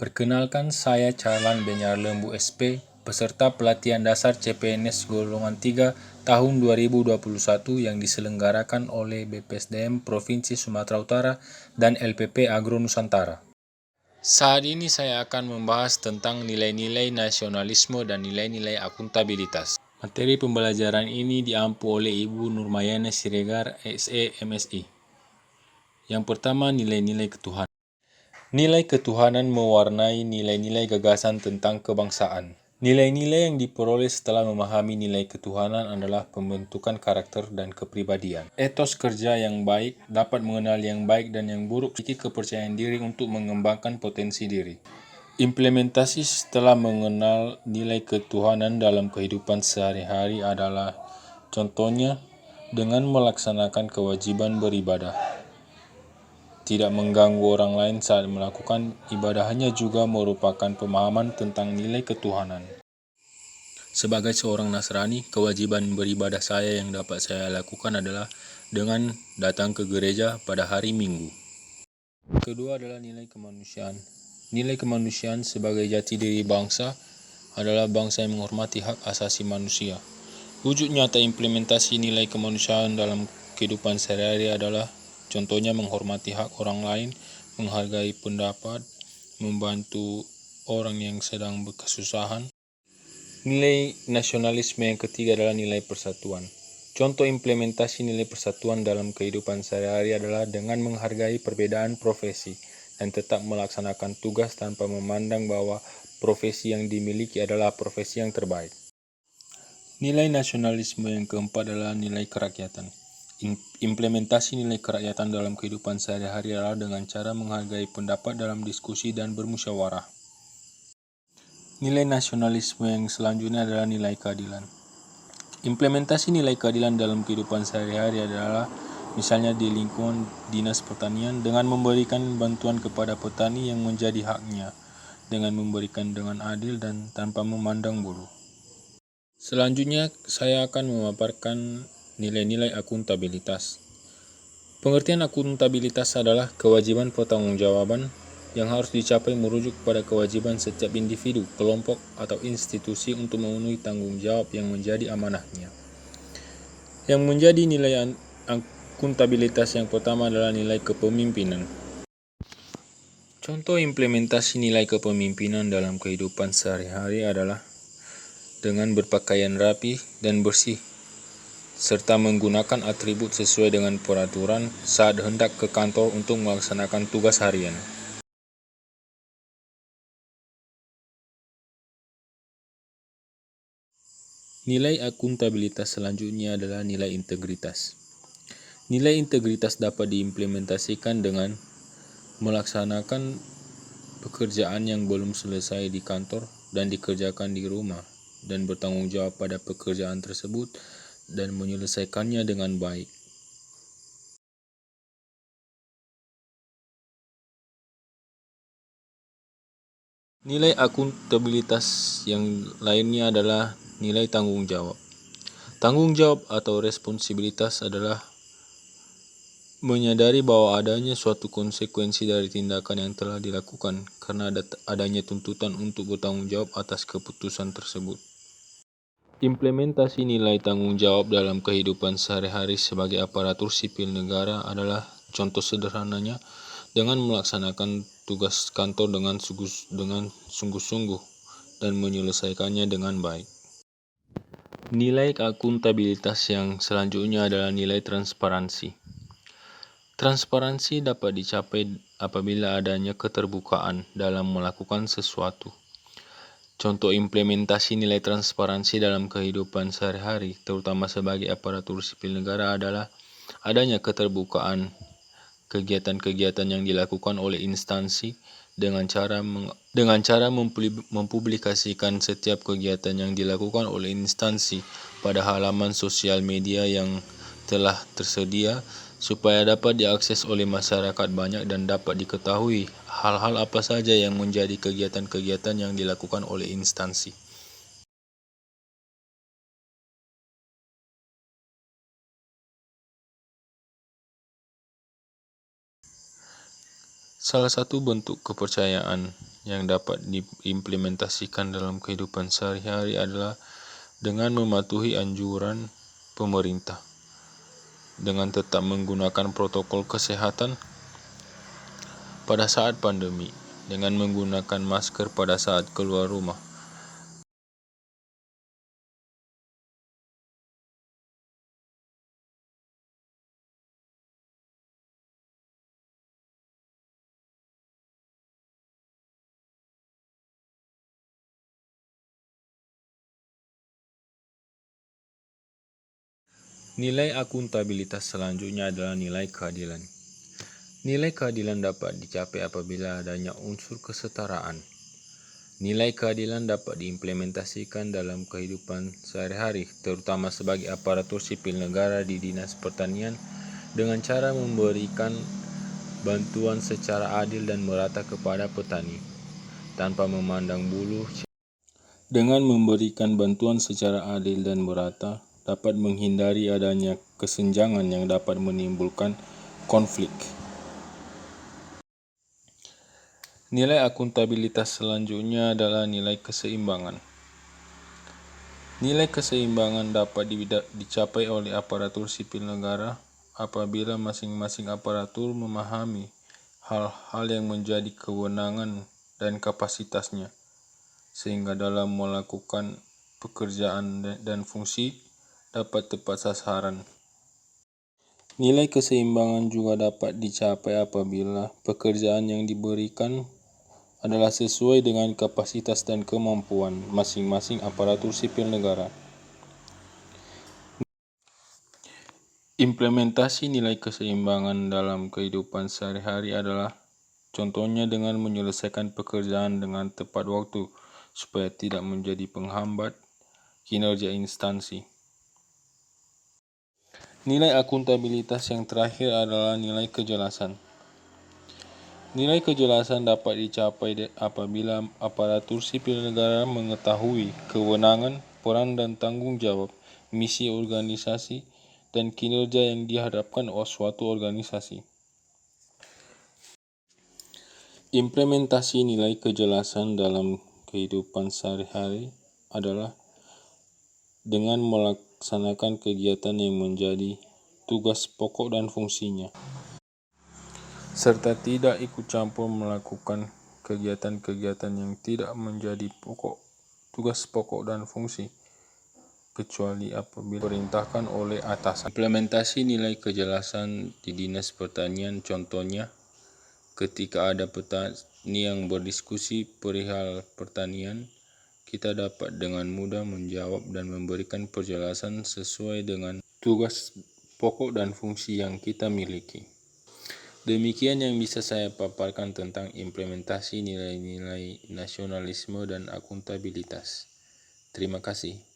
Perkenalkan, saya Carlan Benyar Lembu SP, peserta pelatihan dasar CPNS golongan 3 tahun 2021 yang diselenggarakan oleh BPSDM Provinsi Sumatera Utara dan LPP Agro Nusantara. Saat ini saya akan membahas tentang nilai-nilai nasionalisme dan nilai-nilai akuntabilitas. Materi pembelajaran ini diampu oleh Ibu Nurmayana Siregar, SE MSI. Yang pertama, nilai-nilai ketuhanan. Nilai ketuhanan mewarnai nilai-nilai gagasan tentang kebangsaan. Nilai-nilai yang diperoleh setelah memahami nilai ketuhanan adalah pembentukan karakter dan kepribadian. Etos kerja yang baik, dapat mengenal yang baik dan yang buruk, memiliki kepercayaan diri untuk mengembangkan potensi diri. Implementasi setelah mengenal nilai ketuhanan dalam kehidupan sehari-hari adalah contohnya dengan melaksanakan kewajiban beribadah. Tidak mengganggu orang lain saat melakukan ibadahnya juga merupakan pemahaman tentang nilai ketuhanan. Sebagai seorang Nasrani, kewajiban beribadah saya yang dapat saya lakukan adalah dengan datang ke gereja pada hari Minggu. Kedua adalah nilai kemanusiaan. Nilai kemanusiaan sebagai jati diri bangsa adalah bangsa yang menghormati hak asasi manusia. Wujud nyata implementasi nilai kemanusiaan dalam kehidupan sehari-hari adalah contohnya menghormati hak orang lain, menghargai pendapat, membantu orang yang sedang berkesusahan. Nilai nasionalisme yang ketiga adalah nilai persatuan. Contoh implementasi nilai persatuan dalam kehidupan sehari-hari adalah dengan menghargai perbedaan profesi dan tetap melaksanakan tugas tanpa memandang bahwa profesi yang dimiliki adalah profesi yang terbaik. Nilai nasionalisme yang keempat adalah nilai kerakyatan. Implementasi nilai kerakyatan dalam kehidupan sehari-hari adalah dengan cara menghargai pendapat dalam diskusi dan bermusyawarah. Nilai nasionalisme yang selanjutnya adalah nilai keadilan. Implementasi nilai keadilan dalam kehidupan sehari-hari adalah misalnya di lingkungan dinas pertanian dengan memberikan bantuan kepada petani yang menjadi haknya, dengan memberikan dengan adil dan tanpa memandang bulu. Selanjutnya, saya akan memaparkan nilai-nilai akuntabilitas. Pengertian akuntabilitas adalah kewajiban pertanggungjawaban yang harus dicapai merujuk pada kewajiban setiap individu, kelompok, atau institusi untuk memenuhi tanggung jawab yang menjadi amanahnya. Yang menjadi nilai akuntabilitas yang pertama adalah nilai kepemimpinan. Contoh implementasi nilai kepemimpinan dalam kehidupan sehari-hari adalah dengan berpakaian rapi dan bersih, serta menggunakan atribut sesuai dengan peraturan saat hendak ke kantor untuk melaksanakan tugas harian. Nilai akuntabilitas selanjutnya adalah nilai integritas. Nilai integritas dapat diimplementasikan dengan melaksanakan pekerjaan yang belum selesai di kantor dan dikerjakan di rumah, dan bertanggung jawab pada pekerjaan tersebut dan menyelesaikannya dengan baik. Nilai akuntabilitas yang lainnya adalah nilai tanggung jawab. Tanggung jawab atau responsibilitas adalah menyadari bahwa adanya suatu konsekuensi dari tindakan yang telah dilakukan karena adanya tuntutan untuk bertanggung jawab atas keputusan tersebut. Implementasi nilai tanggung jawab dalam kehidupan sehari-hari sebagai aparatur sipil negara adalah contoh sederhananya dengan melaksanakan tugas kantor dengan sungguh-sungguh dan menyelesaikannya dengan baik. Nilai akuntabilitas yang selanjutnya adalah nilai transparansi. Transparansi dapat dicapai apabila adanya keterbukaan dalam melakukan sesuatu. Contoh implementasi nilai transparansi dalam kehidupan sehari-hari, terutama sebagai aparatur sipil negara, adalah adanya keterbukaan kegiatan-kegiatan yang dilakukan oleh instansi dengan cara mempublikasikan setiap kegiatan yang dilakukan oleh instansi pada halaman sosial media yang telah tersedia supaya dapat diakses oleh masyarakat banyak dan dapat diketahui hal-hal apa saja yang menjadi kegiatan-kegiatan yang dilakukan oleh instansi. Salah satu bentuk kepercayaan yang dapat diimplementasikan dalam kehidupan sehari-hari adalah dengan mematuhi anjuran pemerintah, dengan tetap menggunakan protokol kesehatan pada saat pandemi, dengan menggunakan masker pada saat keluar rumah. Nilai akuntabilitas selanjutnya adalah nilai keadilan. Nilai keadilan dapat dicapai apabila adanya unsur kesetaraan. Nilai keadilan dapat diimplementasikan dalam kehidupan sehari-hari, terutama sebagai aparatur sipil negara di Dinas Pertanian, dengan cara memberikan bantuan secara adil dan merata kepada petani, tanpa memandang bulu. Dengan memberikan bantuan secara adil dan merata, dapat menghindari adanya kesenjangan yang dapat menimbulkan konflik. Nilai akuntabilitas selanjutnya adalah nilai keseimbangan. Nilai keseimbangan dapat dicapai oleh aparatur sipil negara apabila masing-masing aparatur memahami hal-hal yang menjadi kewenangan dan kapasitasnya, sehingga dalam melakukan pekerjaan dan fungsi dapat tepat sasaran. Nilai keseimbangan juga dapat dicapai apabila pekerjaan yang diberikan adalah sesuai dengan kapasitas dan kemampuan masing-masing aparatur sipil negara. Implementasi nilai keseimbangan dalam kehidupan sehari-hari adalah contohnya dengan menyelesaikan pekerjaan dengan tepat waktu supaya tidak menjadi penghambat kinerja instansi. Nilai akuntabilitas yang terakhir adalah nilai kejelasan. Nilai kejelasan dapat dicapai apabila aparatur sipil negara mengetahui kewenangan, peran dan tanggung jawab, misi organisasi, dan kinerja yang dihadapkan oleh suatu organisasi. Implementasi nilai kejelasan dalam kehidupan sehari-hari adalah dengan melaksanakan kegiatan yang menjadi tugas pokok dan fungsinya, serta tidak ikut campur melakukan kegiatan-kegiatan yang tidak menjadi tugas pokok dan fungsi, kecuali apabila diperintahkan oleh atasan. Implementasi nilai kejelasan di Dinas Pertanian contohnya ketika ada petani yang berdiskusi perihal pertanian, kita dapat dengan mudah menjawab dan memberikan penjelasan sesuai dengan tugas pokok dan fungsi yang kita miliki. Demikian yang bisa saya paparkan tentang implementasi nilai-nilai nasionalisme dan akuntabilitas. Terima kasih.